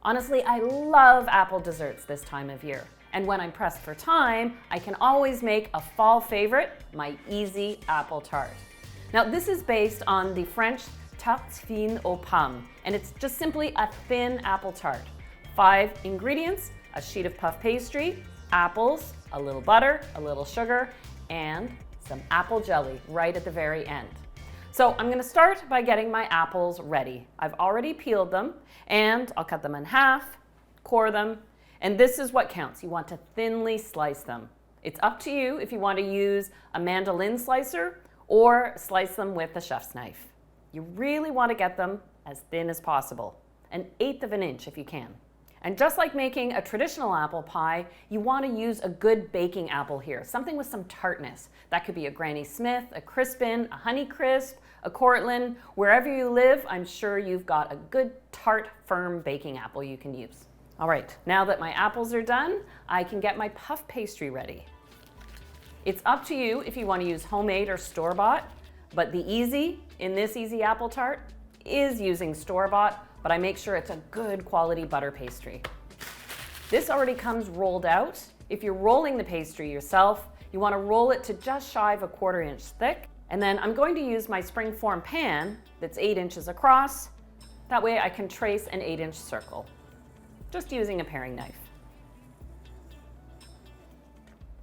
Honestly, I love apple desserts this time of year. And when I'm pressed for time, I can always make a fall favorite, my easy apple tart. Now, this is based on the French tarte fine aux pommes, and it's just simply a thin apple tart. 5 ingredients: a sheet of puff pastry, apples, a little butter, a little sugar, and some apple jelly right at the very end. So I'm going to start by getting my apples ready. I've already peeled them, and I'll cut them in half, core them, and this is what counts. You want to thinly slice them. It's up to you if you want to use a mandolin slicer or slice them with a chef's knife. You really want to get them as thin as possible, 1/8 of an inch if you can. And just like making a traditional apple pie, you want to use a good baking apple here, something with some tartness. That could be a Granny Smith, a Crispin, a Honeycrisp, a Cortland. Wherever you live, I'm sure you've got a good tart, firm baking apple you can use. All right, now that my apples are done, I can get my puff pastry ready. It's up to you if you want to use homemade or store-bought, but the easy in this easy apple tart is using store-bought, but I make sure it's a good quality butter pastry. This already comes rolled out. If you're rolling the pastry yourself, you want to roll it to just shy of 1/4 inch thick. And then I'm going to use my springform pan that's 8 inches across. That way I can trace an 8-inch circle, just using a paring knife.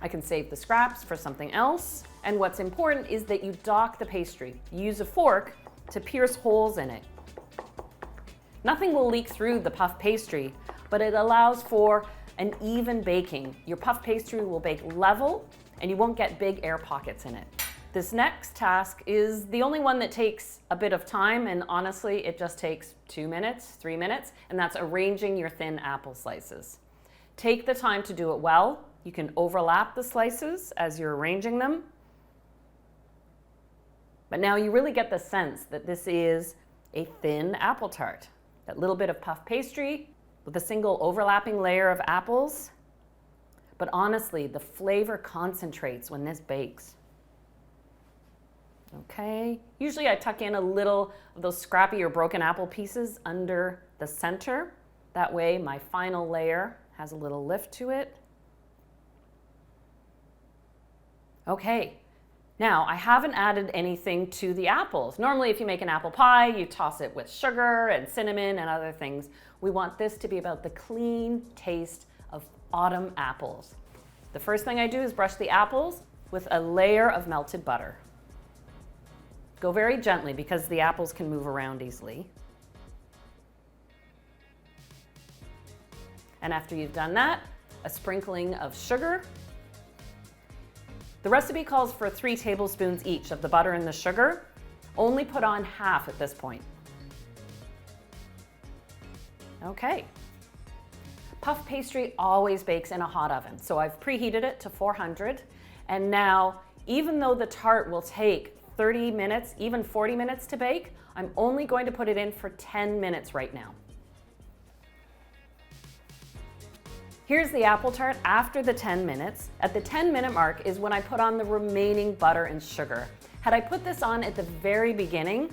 I can save the scraps for something else. And what's important is that you dock the pastry. Use a fork to pierce holes in it. Nothing will leak through the puff pastry, but it allows for an even baking. Your puff pastry will bake level and you won't get big air pockets in it. This next task is the only one that takes a bit of time, and honestly, it just takes 2 minutes, 3 minutes, and that's arranging your thin apple slices. Take the time to do it well. You can overlap the slices as you're arranging them. But now you really get the sense that this is a thin apple tart. That little bit of puff pastry with a single overlapping layer of apples. But honestly, the flavor concentrates when this bakes. Okay, usually I tuck in a little of those scrappy or broken apple pieces under the center. That way my final layer has a little lift to it. Okay. Now, I haven't added anything to the apples. Normally, if you make an apple pie, you toss it with sugar and cinnamon and other things. We want this to be about the clean taste of autumn apples. The first thing I do is brush the apples with a layer of melted butter. Go very gently because the apples can move around easily. And after you've done that, a sprinkling of sugar. The recipe calls for 3 tablespoons each of the butter and the sugar. Only put on half at this point. Okay. Puff pastry always bakes in a hot oven, so I've preheated it to 400. And now, even though the tart will take 30 minutes, even 40 minutes to bake, I'm only going to put it in for 10 minutes right now. Here's the apple tart after the 10 minutes. At the 10-minute mark is when I put on the remaining butter and sugar. Had I put this on at the very beginning,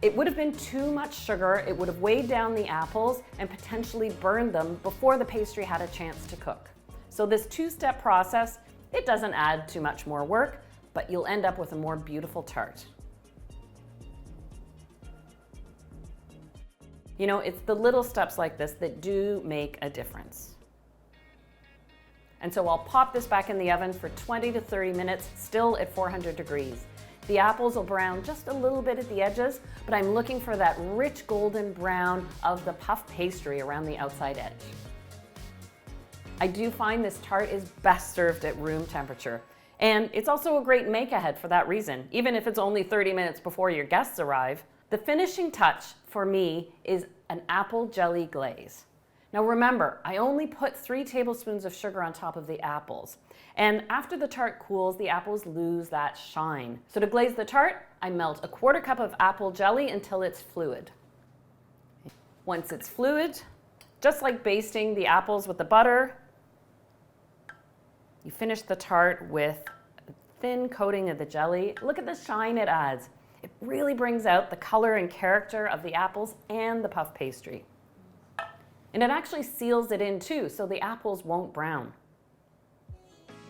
it would have been too much sugar, it would have weighed down the apples and potentially burned them before the pastry had a chance to cook. So this 2-step process, it doesn't add too much more work, but you'll end up with a more beautiful tart. You know, it's the little steps like this that do make a difference. And so I'll pop this back in the oven for 20 to 30 minutes, still at 400 degrees. The apples will brown just a little bit at the edges, but I'm looking for that rich golden brown of the puff pastry around the outside edge. I do find this tart is best served at room temperature. And it's also a great make-ahead for that reason, even if it's only 30 minutes before your guests arrive. The finishing touch for me is an apple jelly glaze. Now remember, I only put 3 tablespoons of sugar on top of the apples. And after the tart cools, the apples lose that shine. So to glaze the tart, I melt a 1/4 cup of apple jelly until it's fluid. Once it's fluid, just like basting the apples with the butter, you finish the tart with a thin coating of the jelly. Look at the shine it adds. It really brings out the color and character of the apples and the puff pastry. And it actually seals it in too, so the apples won't brown.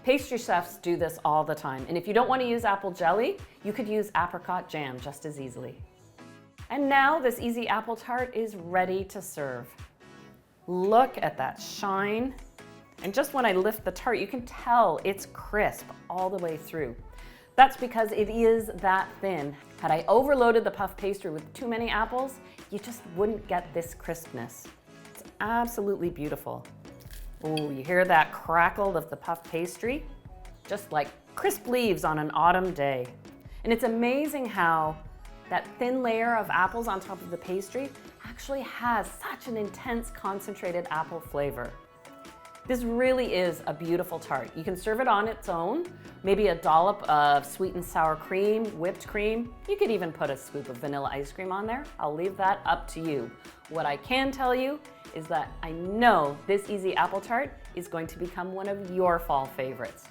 Pastry chefs do this all the time. And if you don't want to use apple jelly, you could use apricot jam just as easily. And now this easy apple tart is ready to serve. Look at that shine. And just when I lift the tart, you can tell it's crisp all the way through. That's because it is that thin. Had I overloaded the puff pastry with too many apples, you just wouldn't get this crispness. It's absolutely beautiful. Oh, you hear that crackle of the puff pastry? Just like crisp leaves on an autumn day. And it's amazing how that thin layer of apples on top of the pastry actually has such an intense concentrated apple flavor. This really is a beautiful tart. You can serve it on its own, maybe a dollop of sweet and sour cream, whipped cream. You could even put a scoop of vanilla ice cream on there. I'll leave that up to you. What I can tell you is that I know this easy apple tart is going to become one of your fall favorites.